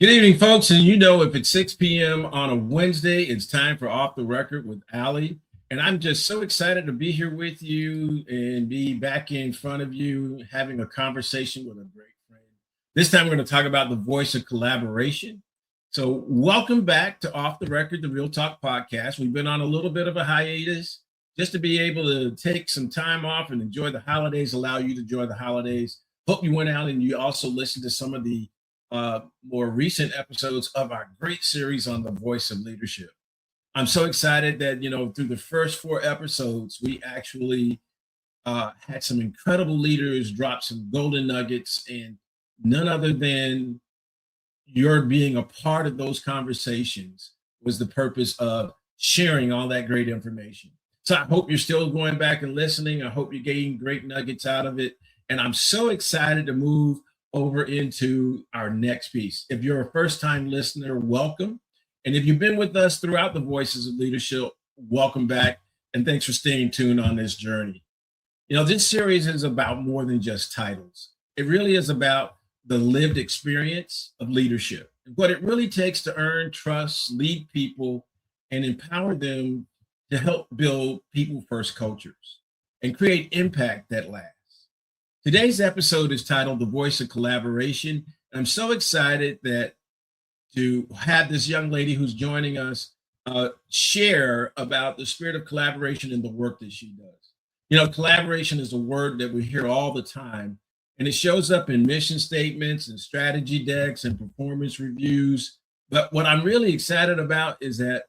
Good evening, folks. And you know, if it's 6 p.m. on a Wednesday, it's time for Off the Record with Allie. And I'm just so excited to be here with you and be back in front of you having a conversation with a great friend. This time, we're going to talk about the voice of collaboration. So, welcome back to Off the Record, the Real Talk podcast. We've been on a little bit of a hiatus just to be able to take some time off and enjoy the holidays, allow you to enjoy the holidays. Hope you went out and you also listened to some of the more recent episodes of our great series on the voice of leadership. I'm so excited that, through the first 4 episodes, we actually had some incredible leaders drop some golden nuggets, and none other than your being a part of those conversations was the purpose of sharing all that great information. So I hope you're still going back and listening. I hope you're getting great nuggets out of it. And I'm so excited to move over into our next piece. If you're a first-time listener, welcome. And if you've been with us throughout the Voices of Leadership, welcome back. And thanks for staying tuned on this journey. This series is about more than just titles. It really is about the lived experience of leadership, what it really takes to earn trust, lead people, and empower them to help build people-first cultures and create impact that lasts. Today's episode is titled The Voice of Collaboration. I'm so excited to have this young lady who's joining us share about the spirit of collaboration and the work that she does. Collaboration is a word that we hear all the time, and it shows up in mission statements and strategy decks and performance reviews. But what I'm really excited about is that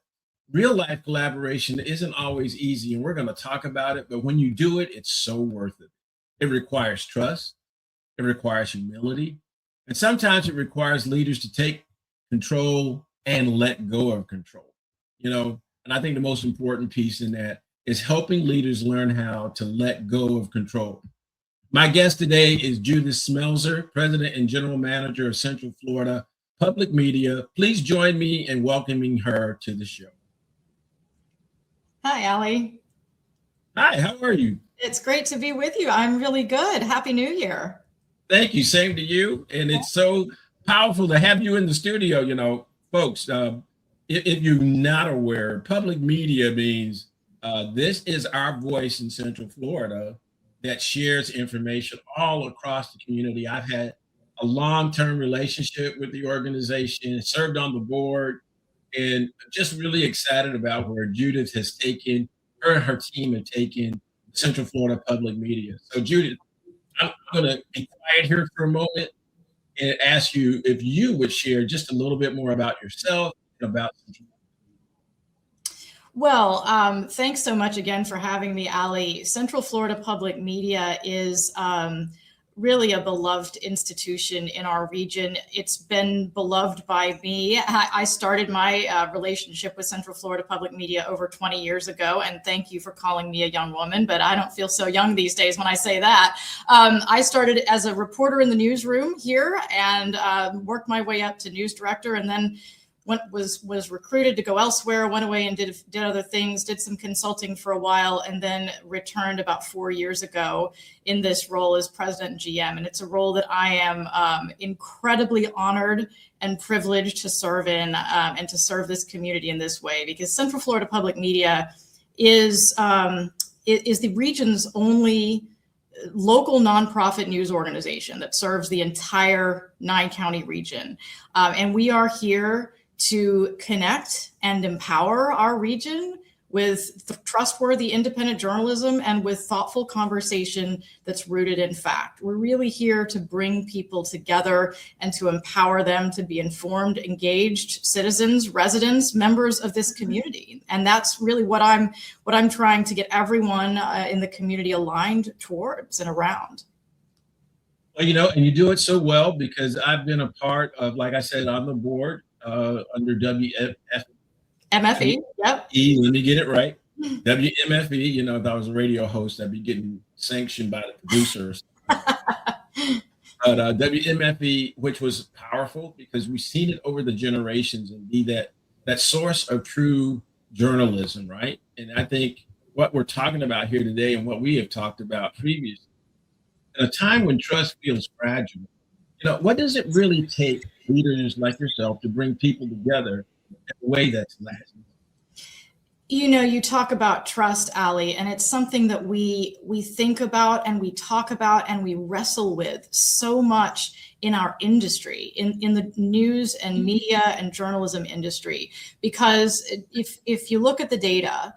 real life collaboration isn't always easy, and we're going to talk about it. But when you do it, it's so worth it. It requires trust, it requires humility, and sometimes it requires leaders to take control and let go of control. And I think the most important piece in that is helping leaders learn how to let go of control. My guest today is Judith Smelser, President and General Manager of Central Florida Public Media. Please join me in welcoming her to the show. Hi, Allie. Hi, how are you? It's great to be with you. I'm really good. Happy New Year. Thank you. Same to you. And it's so powerful to have you in the studio. Folks, if you're not aware, public media means this is our voice in Central Florida that shares information all across the community. I've had a long-term relationship with the organization, served on the board, and just really excited about where Judith has taken, her and her team have taken Central Florida Public Media. So Judith, I'm going to be quiet here for a moment and ask you if you would share just a little bit more about yourself and about Central Florida. Well, thanks so much again for having me, Allie. Central Florida Public Media is really a beloved institution in our region. It's been beloved by me. I started my relationship with Central Florida Public Media over 20 years ago, and thank you for calling me a young woman, but I don't feel so young these days when I say that. I started as a reporter in the newsroom here and worked my way up to news director, and then was recruited to go elsewhere, went away and did other things, did some consulting for a while, and then returned about 4 years ago in this role as president and GM. And it's a role that I am incredibly honored and privileged to serve in and to serve this community in this way, because Central Florida Public Media is the region's only local nonprofit news organization that serves the entire 9-county region. And we are here to connect and empower our region with trustworthy independent journalism and with thoughtful conversation that's rooted in fact. We're really here to bring people together and to empower them to be informed, engaged citizens, residents, members of this community. And that's really what I'm trying to get everyone in the community aligned towards and around. Well, and you do it so well because I've been a part of, like I said, on the board under MFE, yep. Let me get it right. WMFE, if I was a radio host, I'd be getting sanctioned by the producers. But WMFE, which was powerful because we've seen it over the generations and be that source of true journalism, right? And I think what we're talking about here today and what we have talked about previously, in a time when trust feels fragile, What does it really take leaders like yourself to bring people together in a way that's lasting? You talk about trust, Allie, and it's something that we think about and we talk about and we wrestle with so much in our industry, in the news and media and journalism industry. Because if you look at the data,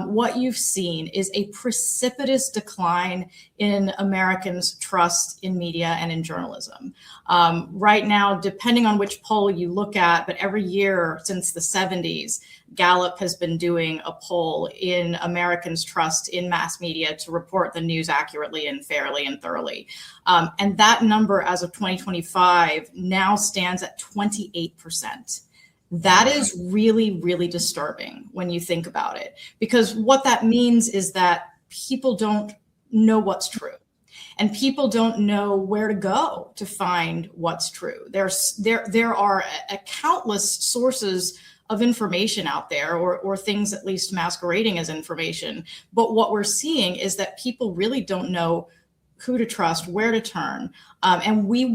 what you've seen is a precipitous decline in Americans' trust in media and in journalism. Right now, depending on which poll you look at, but every year since the 70s, Gallup has been doing a poll in Americans' trust in mass media to report the news accurately and fairly and thoroughly. And that number as of 2025 now stands at 28%. That is really, really disturbing when you think about it, because what that means is that people don't know what's true. And people don't know where to go to find what's true. There are countless sources of information out there, or things at least masquerading as information. But what we're seeing is that people really don't know who to trust, where to turn. And we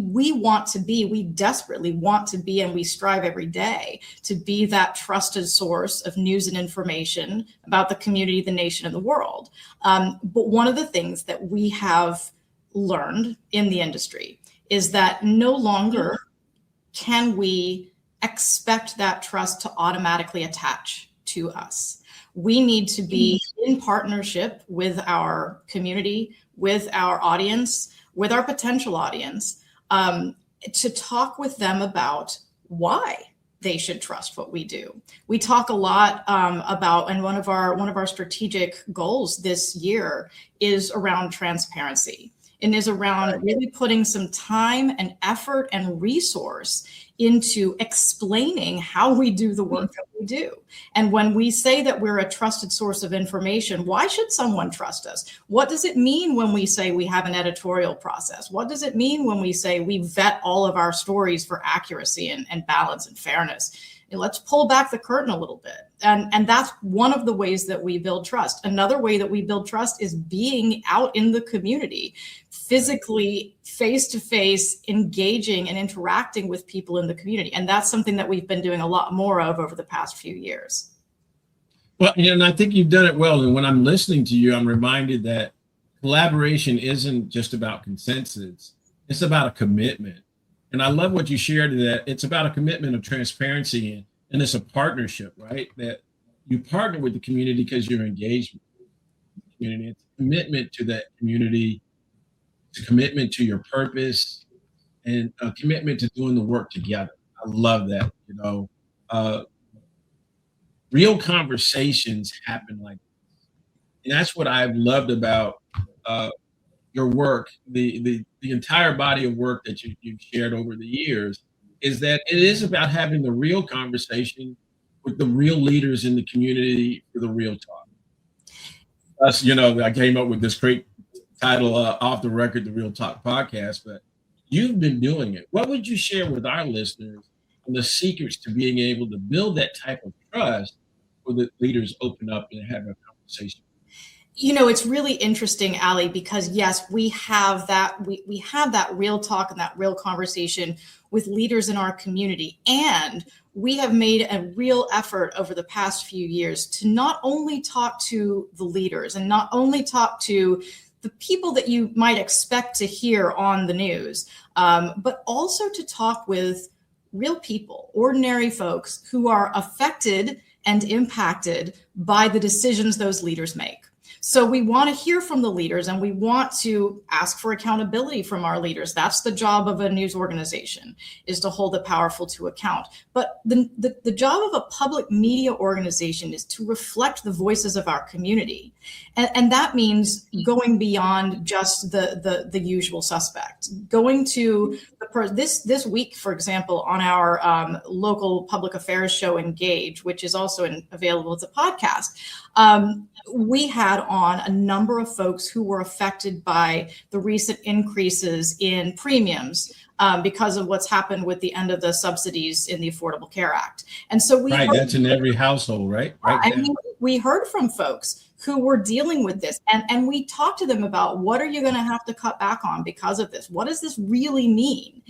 desperately want to be, and we strive every day to be that trusted source of news and information about the community, the nation, and the world. But one of the things that we have learned in the industry is that no longer can we expect that trust to automatically attach to us. We need to be in partnership with our community, with our audience, with our potential audience, to talk with them about why they should trust what we do. We talk a lot about, and one of our strategic goals this year is around transparency, and is around really putting some time and effort and resource into explaining how we do the work that we do. And when we say that we're a trusted source of information, why should someone trust us? What does it mean when we say we have an editorial process? What does it mean when we say we vet all of our stories for accuracy and balance and fairness? And let's pull back the curtain a little bit. And that's one of the ways that we build trust. Another way that we build trust is being out in the community, physically, face-to-face, engaging and interacting with people in the community. And that's something that we've been doing a lot more of over the past few years. Well, and I think you've done it well. And when I'm listening to you, I'm reminded that collaboration isn't just about consensus. It's about a commitment. And I love what you shared, that it's about a commitment of transparency, and it's a partnership, right? That you partner with the community because you're engaged with the community. It's a commitment to that community. It's a commitment to your purpose, and a commitment to doing the work together. I love that. Real conversations happen like this. And that's what I've loved about your work, the entire body of work that you've shared over the years, is that it is about having the real conversation with the real leaders in the community for the real talk. I came up with this great title, Off the Record, the Real Talk podcast, but you've been doing it. What would you share with our listeners on the secrets to being able to build that type of trust where the leaders open up and have a conversation? It's really interesting, Allie, because yes, we have that real talk and that real conversation with leaders in our community. And we have made a real effort over the past few years to not only talk to the leaders and not only talk to the people that you might expect to hear on the news, but also to talk with real people, ordinary folks who are affected and impacted by the decisions those leaders make. So we want to hear from the leaders, and we want to ask for accountability from our leaders. That's the job of a news organization, is to hold the powerful to account. But the job of a public media organization is to reflect the voices of our community. And that means going beyond just the usual suspects, going to this week, for example, on our local public affairs show, Engage, which is also available as a podcast. We had on a number of folks who were affected by the recent increases in premiums because of what's happened with the end of the subsidies in the Affordable Care Act. And so that's in every household, right? We heard from folks who were dealing with this, and we talked to them about, what are you going to have to cut back on because of this? What does this really mean,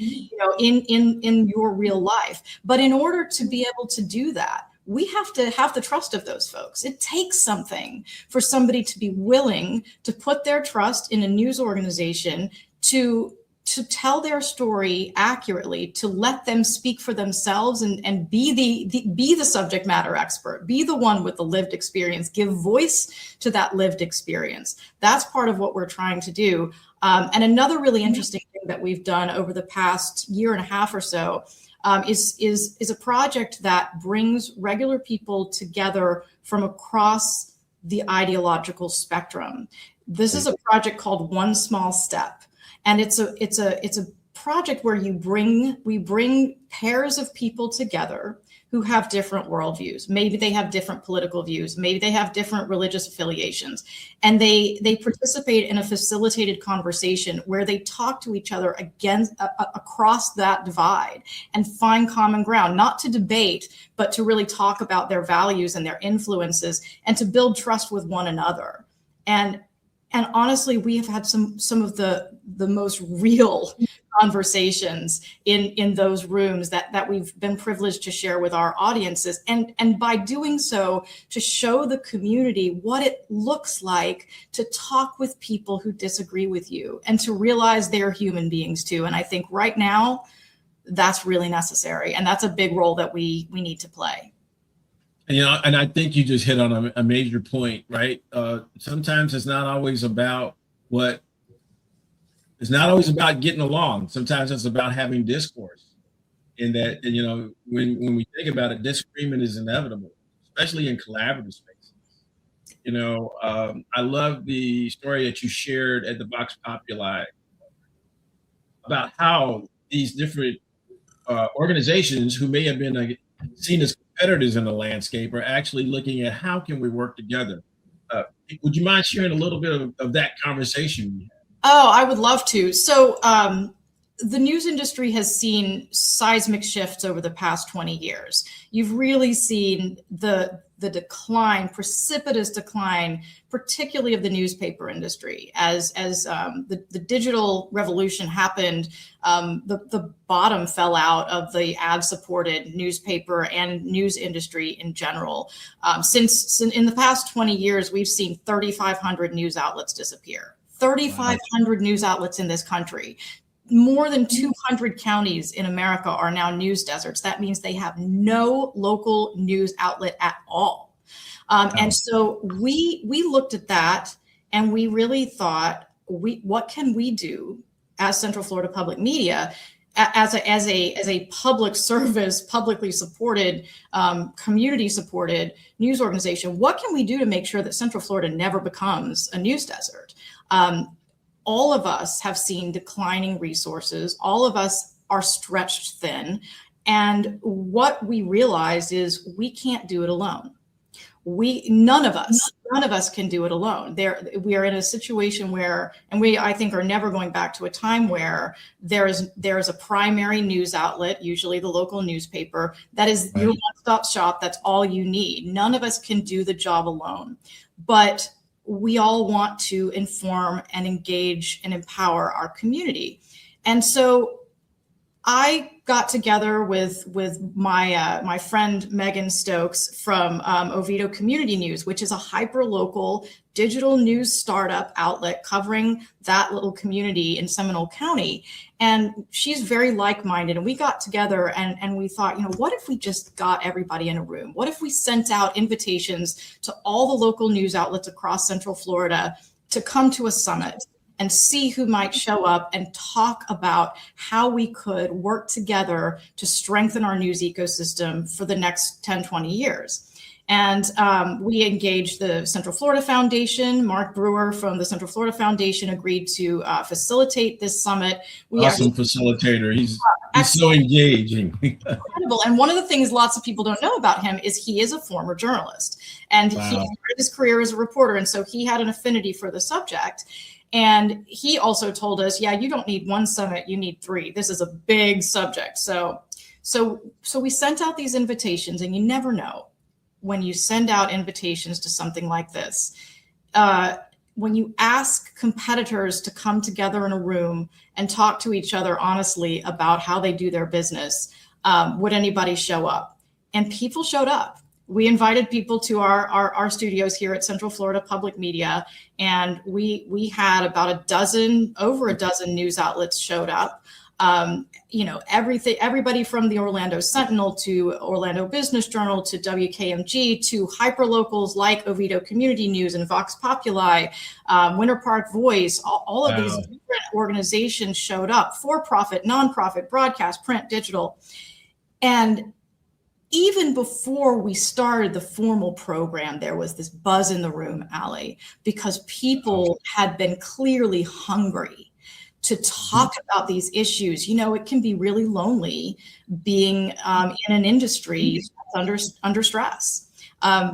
in your real life? But in order to be able to do that, we have to have the trust of those folks. It takes something for somebody to be willing to put their trust in a news organization to tell their story accurately, to let them speak for themselves and be the subject matter expert, be the one with the lived experience, give voice to that lived experience. That's part of what we're trying to do. And another really interesting thing that we've done over the past year and a half or so is a project that brings regular people together from across the ideological spectrum. This is a project called One Small Step. And it's a project where we bring pairs of people together who have different worldviews. Maybe they have different political views. Maybe they have different religious affiliations. And they participate in a facilitated conversation where they talk to each other across that divide and find common ground, not to debate, but to really talk about their values and their influences and to build trust with one another. And honestly, we have had some of the most real conversations in those rooms that we've been privileged to share with our audiences. And by doing so, to show the community what it looks like to talk with people who disagree with you and to realize they're human beings too. And I think right now, that's really necessary. And that's a big role that we need to play. And I think you just hit on a major point, right? Sometimes it's not always about getting along. Sometimes it's about having discourse. And that, when we think about it, disagreement is inevitable, especially in collaborative spaces. I love the story that you shared at the Vox Populi about how these different organizations who may have been seen as competitors in the landscape are actually looking at how can we work together. Would you mind sharing a little bit of that conversation we had? Oh, I would love to. So the news industry has seen seismic shifts over the past 20 years. You've really seen the decline, precipitous decline, particularly of the newspaper industry. As the digital revolution happened, the bottom fell out of the ad-supported newspaper and news industry in general. Since in the past 20 years, we've seen 3,500 news outlets disappear. 3,500 news outlets in this country. More than 200 counties in America are now news deserts. That means they have no local news outlet at all. And so we looked at that and we really thought, what can we do as Central Florida Public Media, as a public service, publicly supported, community supported news organization? What can we do to make sure that Central Florida never becomes a news desert? All of us have seen declining resources. All of us are stretched thin. And what we realized is we can't do it alone. None of us can do it alone. We are in a situation where, and I think are never going back to a time where there is a primary news outlet, usually the local newspaper, that is your one-stop shop. That's all you need. None of us can do the job alone. But we all want to inform and engage and empower our community. And so I got together with my friend Megan Stokes from Oviedo Community News, which is a hyper-local digital news startup outlet covering that little community in Seminole County. And she's very like-minded. And we got together and we thought, what if we just got everybody in a room? What if we sent out invitations to all the local news outlets across Central Florida to come to a summit and see who might show up and talk about how we could work together to strengthen our news ecosystem for the next 10, 20 years. And we engaged the Central Florida Foundation. Mark Brewer from the Central Florida Foundation agreed to facilitate this summit. Awesome facilitator. He's so engaging. Incredible. And one of the things lots of people don't know about him is he is a former journalist, and he started his career as a reporter. And so he had an affinity for the subject. And he also told us, yeah, you don't need one summit, you need 3. This is a big subject. So we sent out these invitations, and you never know when you send out invitations to something like this. When you ask competitors to come together in a room and talk to each other honestly about how they do their business, would anybody show up? And people showed up. We invited people to our studios here at Central Florida Public Media, and we had about over a dozen news outlets showed up. Everybody from the Orlando Sentinel to Orlando Business Journal to WKMG to hyperlocals like Oviedo Community News and Vox Populi, Winter Park Voice, all of these different organizations showed up, for-profit, nonprofit, broadcast, print, digital. And even before we started the formal program, there was this buzz in the room, Allie, because people had been clearly hungry to talk about these issues. It can be really lonely being in an industry that's under stress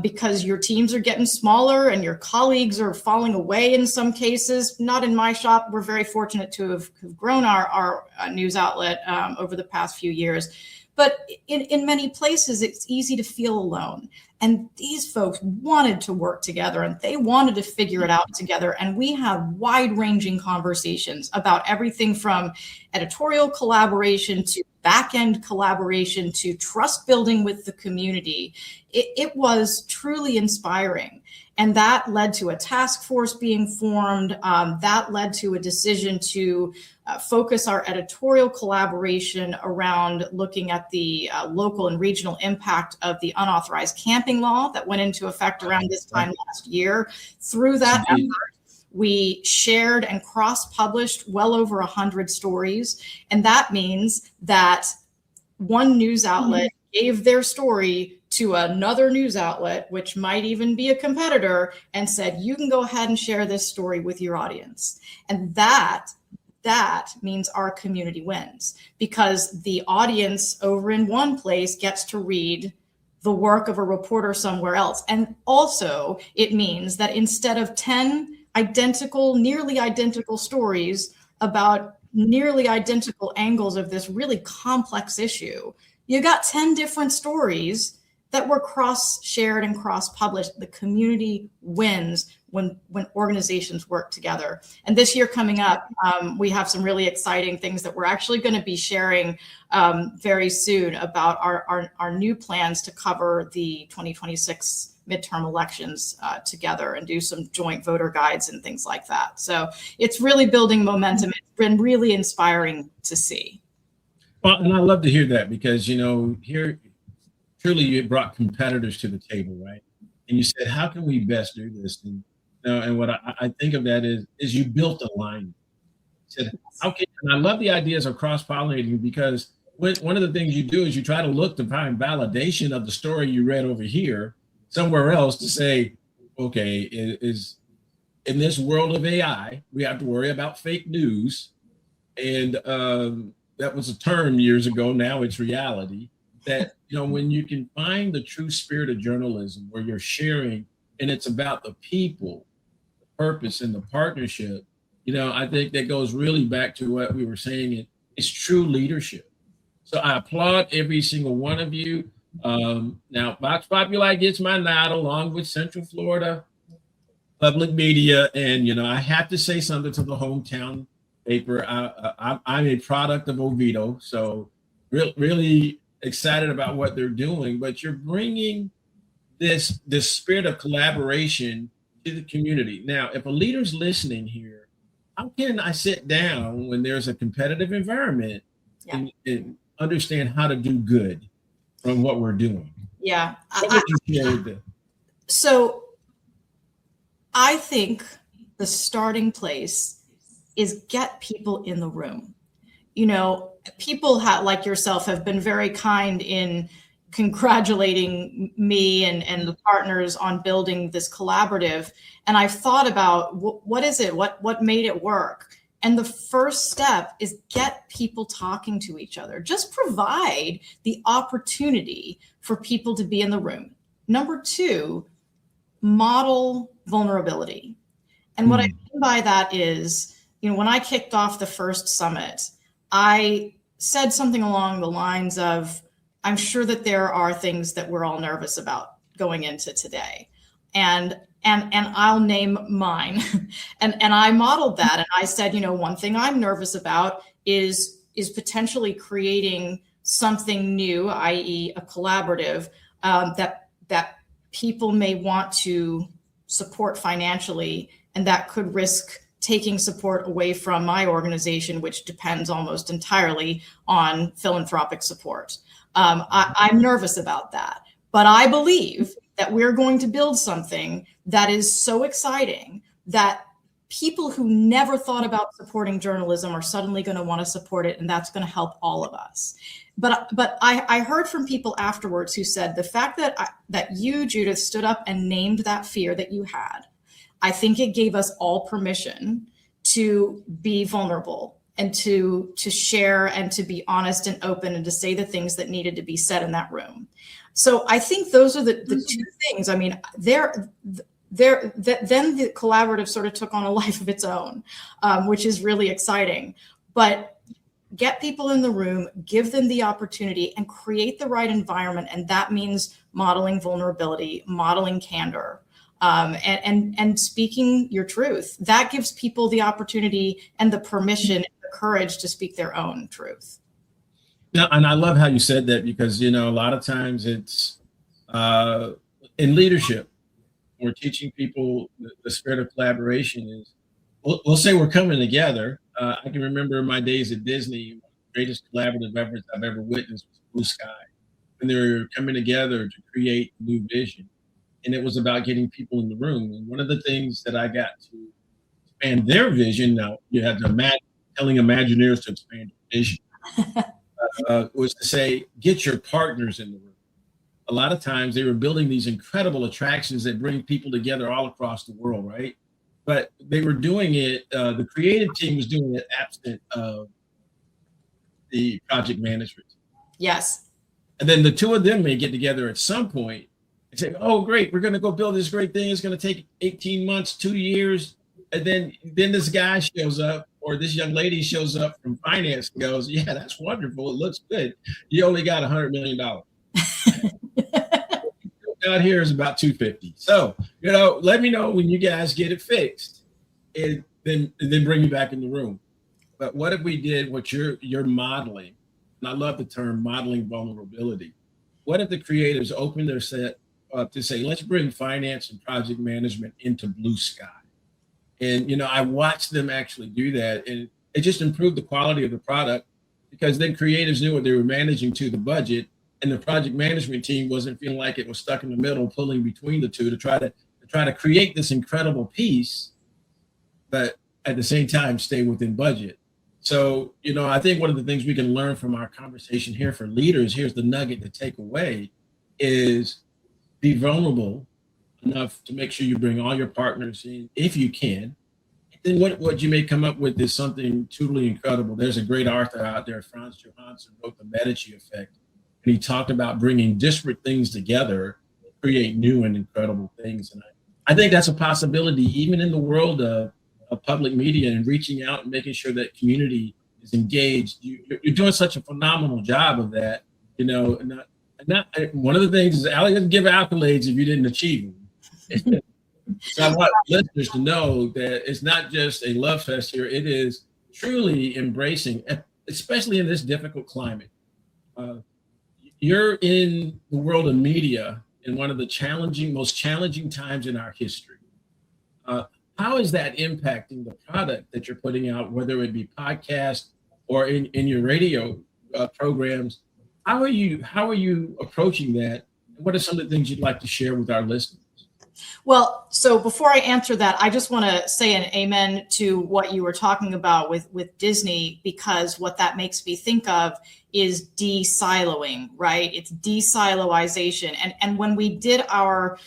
because your teams are getting smaller and your colleagues are falling away in some cases. Not in my shop. We're very fortunate to have grown our news outlet over the past few years. But in many places, it's easy to feel alone. And these folks wanted to work together, and they wanted to figure it out together. And we had wide-ranging conversations about everything from editorial collaboration to back-end collaboration to trust building with the community. It was truly inspiring. And that led to a task force being formed. That led to a decision to focus our editorial collaboration around looking at the local and regional impact of the unauthorized camping law that went into effect around this time last year. Through that effort, we shared and cross-published well over 100 stories. And that means that one news outlet gave their story to another news outlet, which might even be a competitor, and said, you can go ahead and share this story with your audience. And that means our community wins, because the audience over in one place gets to read the work of a reporter somewhere else. And also it means that instead of 10 nearly identical stories about nearly identical angles of this really complex issue, you got 10 different stories that were cross-shared and cross-published. The community wins when organizations work together. And this year coming up, we have some really exciting things that we're actually going to be sharing very soon about our new plans to cover the 2026 midterm elections together and do some joint voter guides and things like that. So it's really building momentum. It's been really inspiring to see. Well, and I love to hear that, because, here, truly you brought competitors to the table, right? And you said, how can we best do this? And what I think of that is you built alignment. Said, okay, and I love the ideas of cross-pollinating, because one of the things you do is you try to look to find validation of the story you read over here somewhere else, to say, okay, is in this world of AI, we have to worry about fake news. And that was a term years ago. Now it's reality. That, when you can find the true spirit of journalism, where you're sharing and it's about the people, the purpose, and the partnership, I think that goes really back to what we were saying. It's true leadership. So I applaud every single one of you. Now, Vox Populi gets my nod along with Central Florida Public Media. And, I have to say something to the hometown paper. I'm a product of Oviedo. So really excited about what they're doing, but you're bringing this spirit of collaboration to the community. Now, if a leader's listening here, how can I sit down when there's a competitive environment and understand how to do good from what we're doing? Yeah. What would you share with them? So I think the starting place is get people in the room. People like yourself have been very kind in congratulating me and the partners on building this collaborative. And I've thought about what is it? What made it work? And the first step is get people talking to each other. Just provide the opportunity for people to be in the room. Number two, model vulnerability. And what I mean by that is, when I kicked off the first summit, I said something along the lines of, I'm sure that there are things that we're all nervous about going into today. And I'll name mine. and I modeled that. And I said, one thing I'm nervous about is potentially creating something new, i.e. a collaborative that people may want to support financially, and that could risk taking support away from my organization, which depends almost entirely on philanthropic support. I'm nervous about that, but I believe that we're going to build something that is so exciting that people who never thought about supporting journalism are suddenly going to want to support it, and that's going to help all of us. But I heard from people afterwards who said the fact that you, Judith, stood up and named that fear that you had, I think it gave us all permission to be vulnerable and to share and to be honest and open and to say the things that needed to be said in that room. So I think those are the two things. I mean, then the collaborative sort of took on a life of its own, which is really exciting. But get people in the room, give them the opportunity, and create the right environment. And that means modeling vulnerability, modeling candor, and speaking your truth. That gives people the opportunity and the permission and the courage to speak their own truth. Yeah, and I love how you said that, because, a lot of times it's in leadership, we're teaching people the spirit of collaboration is, we'll say we're coming together. I can remember my days at Disney, the greatest collaborative efforts I've ever witnessed was Blue Sky, when they were coming together to create new vision. And it was about getting people in the room. And one of the things that I got to expand their vision, now you had to imagine telling Imagineers to expand their vision, was to say, get your partners in the room. A lot of times they were building these incredible attractions that bring people together all across the world, right? But they were doing it, the creative team was doing it absent of the project management. Yes. And then the two of them may get together at some point and say, oh, great, we're going to go build this great thing. It's going to take 18 months, 2 years. And then this guy shows up, or this young lady shows up from finance and goes, yeah, that's wonderful. It looks good. You only got $100 million. Out here is about 250. So, let me know when you guys get it fixed, and then bring me back in the room. But what if we did what you're modeling? And I love the term modeling vulnerability. What if the creators opened their set up to say, let's bring finance and project management into Blue Sky? And, I watched them actually do that, and it just improved the quality of the product, because then creatives knew what they were managing to the budget, and the project management team wasn't feeling like it was stuck in the middle, pulling between the two to try to create this incredible piece, but at the same time stay within budget. So, I think one of the things we can learn from our conversation here for leaders, here's the nugget to take away, is be vulnerable enough to make sure you bring all your partners in if you can. Then what you may come up with is something truly incredible. There's a great author out there, Franz Johansson, wrote The Medici Effect. And he talked about bringing disparate things together to create new and incredible things. And I think that's a possibility, even in the world of public media, and reaching out and making sure that community is engaged. You're doing such a phenomenal job of that. Not one of the things is Allie doesn't give accolades if you didn't achieve them. So I want listeners to know that it's not just a love fest here. It is truly embracing, especially in this difficult climate. You're in the world of media in one of the most challenging times in our history. How is that impacting the product that you're putting out, whether it be podcast or in your radio programs? How are you approaching that? What are some of the things you'd like to share with our listeners? Well, so before I answer that, I just want to say an amen to what you were talking about with Disney, because what that makes me think of is de-siloing, right? It's de-siloization. And when we did our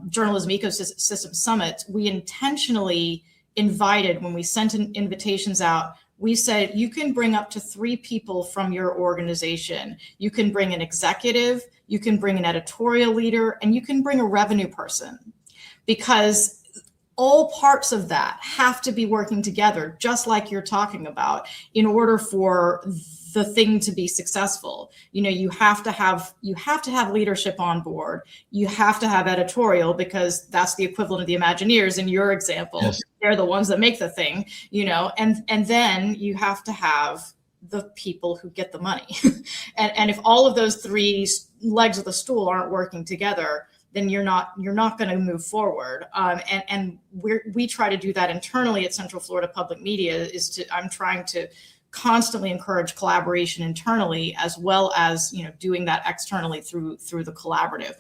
journalism ecosystem summit, we intentionally invited, when we sent invitations out, we said, you can bring up to 3 people from your organization. You can bring an executive, you can bring an editorial leader, and you can bring a revenue person, because all parts of that have to be working together, just like you're talking about, in order for the thing to be successful. You have to have leadership on board. You have to have editorial, because that's the equivalent of the Imagineers in your example. Yes. They're the ones that make the thing, and then you have to have the people who get the money. and if all of those 3 legs of the stool aren't working together, then you're not going to move forward. And we try to do that internally at Central Florida Public Media. I'm trying to constantly encourage collaboration internally, as well as doing that externally through the collaborative.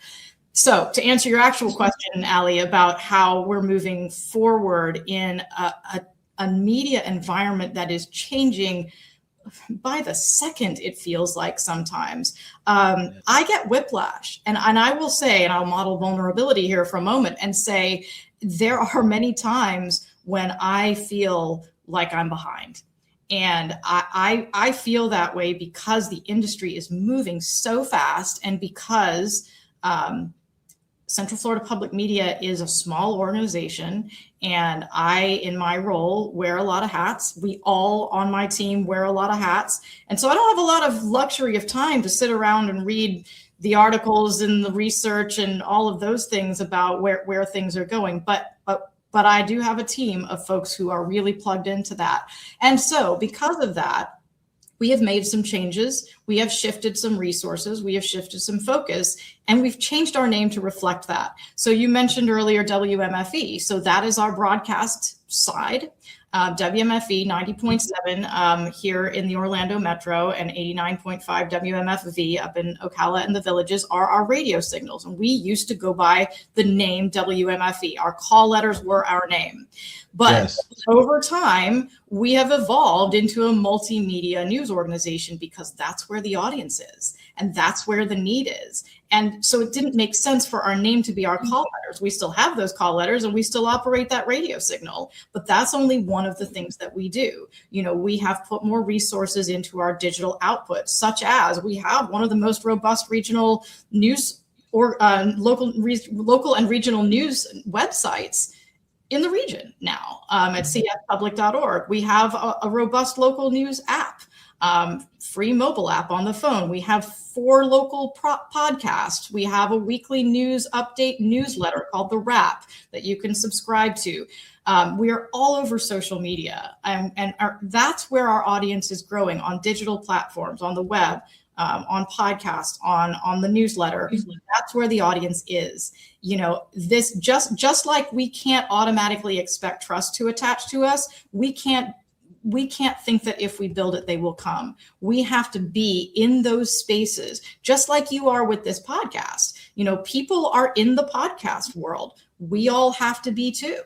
So to answer your actual question, Allie, about how we're moving forward in a media environment that is changing by the second, it feels like sometimes. I get whiplash, and I will say, and I'll model vulnerability here for a moment and say, there are many times when I feel like I'm behind. And I feel that way because the industry is moving so fast, and because Central Florida Public Media is a small organization, and I, in my role, wear a lot of hats. We all on my team wear a lot of hats. And so I don't have a lot of luxury of time to sit around and read the articles and the research and all of those things about where things are going. But I do have a team of folks who are really plugged into that. And so because of that, we have made some changes. We have shifted some resources. We have shifted some focus, and we've changed our name to reflect that. So you mentioned earlier WMFE. So that is our broadcast side. WMFE 90.7 here in the Orlando Metro, and 89.5 WMFV up in Ocala and the Villages are our radio signals. And we used to go by the name WMFE. Our call letters were our name. But over time, we have evolved into a multimedia news organization, because that's where the audience is, and that's where the need is. And so it didn't make sense for our name to be our call letters. We still have those call letters, and we still operate that radio signal, but that's only one of the things that we do. We have put more resources into our digital output, such as we have one of the most robust regional news or local and regional news websites in the region now at cfpublic.org. We have a robust local news app, free mobile app on the phone. We have 4 local podcasts. We have a weekly news update newsletter called The Wrap that you can subscribe to. We are all over social media, and that's where our audience is growing, on digital platforms, on the web, on podcasts, on the newsletter. That's where the audience is. This just like we can't automatically expect trust to attach to us, we can't think that if we build it, they will come. We have to be in those spaces, just like you are with this podcast. People are in the podcast world. We all have to be too.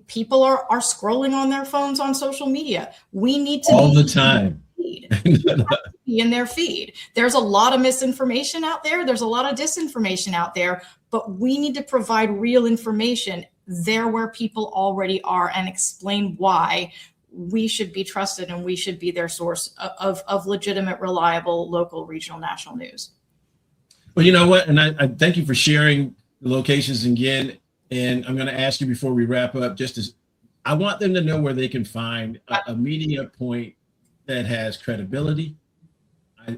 People are scrolling on their phones on social media. We need to all the time. Be in their feed. There's a lot of misinformation out there. There's a lot of disinformation out there, but we need to provide real information there where people already are, and explain why we should be trusted and we should be their source of legitimate, reliable, local, regional, national news. Well, you know what? And I thank you for sharing the locations again. And I'm going to ask you before we wrap up, I want them to know where they can find a media point that has credibility.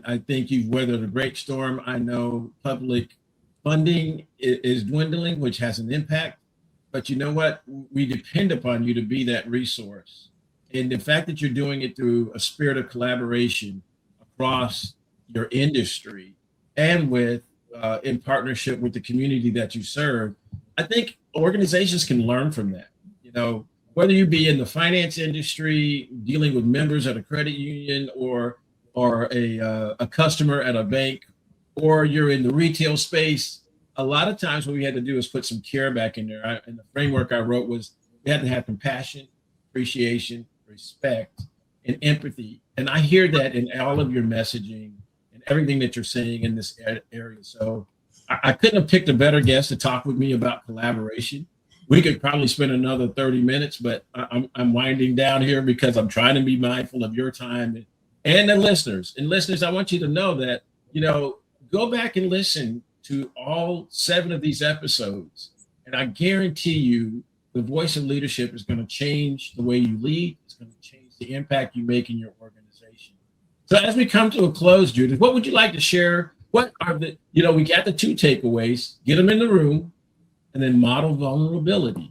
I think you've weathered a great storm. I know public funding is dwindling, which has an impact. But you know what? We depend upon you to be that resource. And the fact that you're doing it through a spirit of collaboration across your industry and in partnership with the community that you serve, I think organizations can learn from that. Whether you be in the finance industry, dealing with members at a credit union, or a customer at a bank, or you're in the retail space, a lot of times what we had to do is put some care back in there. And the framework I wrote was we had to have compassion, appreciation, respect, and empathy. And I hear that in all of your messaging and everything that you're saying in this area. So I couldn't have picked a better guest to talk with me about collaboration. We could probably spend another 30 minutes, but I'm winding down here because I'm trying to be mindful of your time and the listeners. And listeners, I want you to know that, go back and listen to all 7 of these episodes. And I guarantee you the voice of leadership is going to change the way you lead. It's going to change the impact you make in your organization. So as we come to a close, Judith, what would you like to share? What are we got the 2 takeaways, get them in the room, and then model vulnerability.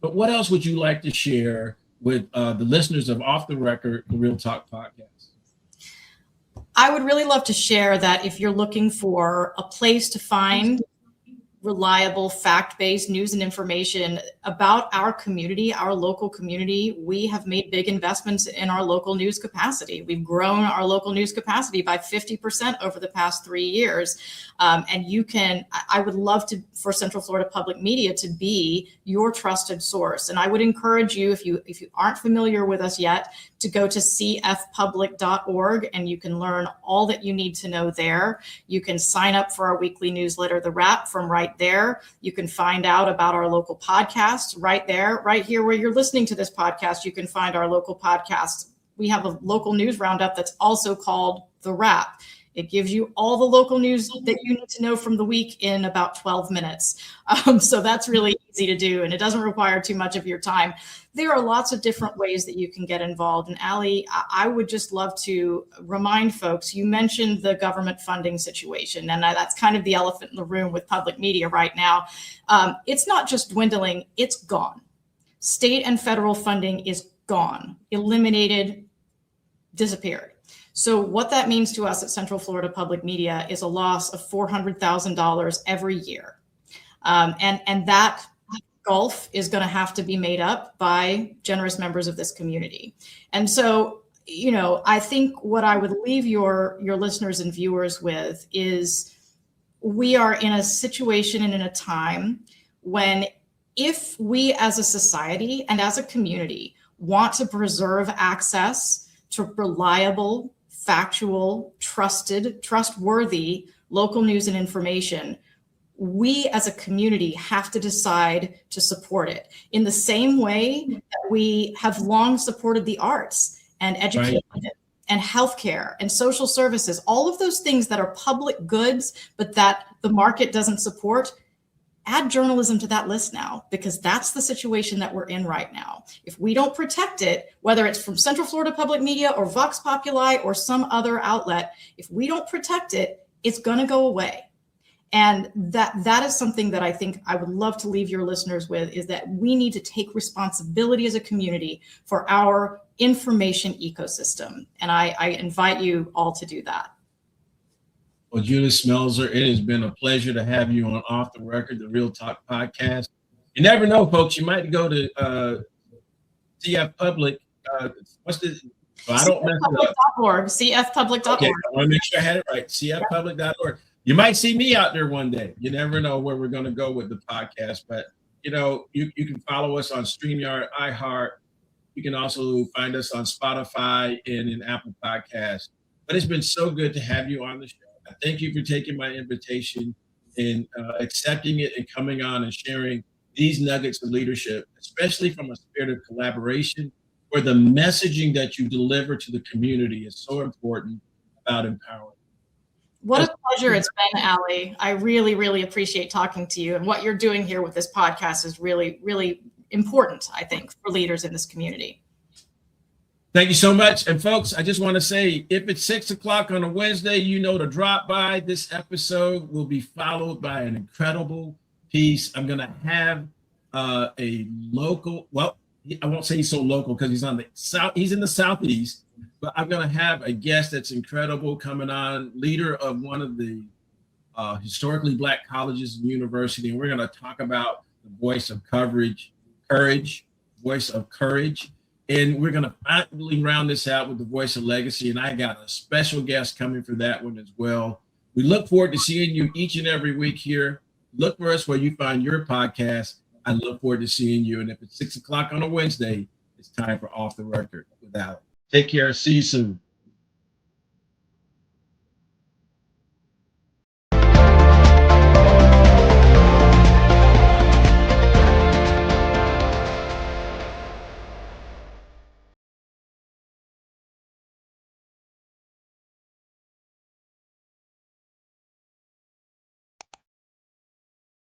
But what else would you like to share with the listeners of Off the Record, the Real Talk podcast? I would really love to share that if you're looking for a place to find reliable, fact-based news and information about our community, our local community, we have made big investments in our local news capacity. We've grown our local news capacity by 50% over the past 3 years. And I would love for Central Florida Public Media to be your trusted source. And I would encourage you, if you aren't familiar with us yet, to go to cfpublic.org, and you can learn all that you need to know there. You can sign up for our weekly newsletter, The Wrap, from right there. You can find out about our local podcasts right there, right here where you're listening to this podcast. You can find our local podcasts. We have a local news roundup that's also called The Wrap. It gives you all the local news that you need to know from the week in about 12 minutes. So that's really easy to do, and it doesn't require too much of your time. There are lots of different ways that you can get involved. And Allie, I would just love to remind folks, you mentioned the government funding situation, and that's kind of the elephant in the room with public media right now. It's not just dwindling, it's gone. State and federal funding is gone, eliminated, disappeared. So what that means to us at Central Florida Public Media is a loss of $400,000 every year. And that gulf is going to have to be made up by generous members of this community. And so, I think what I would leave your listeners and viewers with is we are in a situation and in a time when, if we as a society and as a community want to preserve access to reliable, factual, trustworthy local news and information, we as a community have to decide to support it in the same way that we have long supported the arts and education and healthcare and social services, all of those things that are public goods, but that the market doesn't support. Add journalism to that list now, because that's the situation that we're in right now. If we don't protect it, whether it's from Central Florida Public Media or Vox Populi or some other outlet, if we don't protect it, it's going to go away. And that is something that I think I would love to leave your listeners with, is that we need to take responsibility as a community for our information ecosystem. And I invite you all to do that. Well, Judith Smelser, it has been a pleasure to have you on Off the Record, the Real Talk podcast. You never know, folks. You might go to CF Public. What's the? Well, I don't mess it up. CFpublic.org. Okay, I want to make sure I had it right. CFpublic.org. You might see me out there one day. You never know where we're going to go with the podcast. But, you can follow us on StreamYard, iHeart. You can also find us on Spotify and in Apple Podcasts. But it's been so good to have you on the show. I thank you for taking my invitation and accepting it and coming on and sharing these nuggets of leadership, especially from a spirit of collaboration, where the messaging that you deliver to the community is so important about empowering. What a pleasure it's been, Allie. I really, really appreciate talking to you. And what you're doing here with this podcast is really, really important, I think, for leaders in this community. Thank you so much. And folks, I just want to say, if it's 6:00 on a Wednesday, to drop by. This episode will be followed by an incredible piece. I'm going to have a local, well, I won't say he's so local because he's on the south. He's in the Southeast, but I'm going to have a guest that's incredible coming on, leader of one of the historically Black colleges and university. And we're going to talk about the voice of voice of courage. And we're going to finally round this out with the voice of legacy. And I got a special guest coming for that one as well. We look forward to seeing you each and every week here Look for us where you find your podcast. I look forward to seeing you. And if it's 6 o'clock on a Wednesday, it's time for Off the Record with Allie. Take care. See you soon.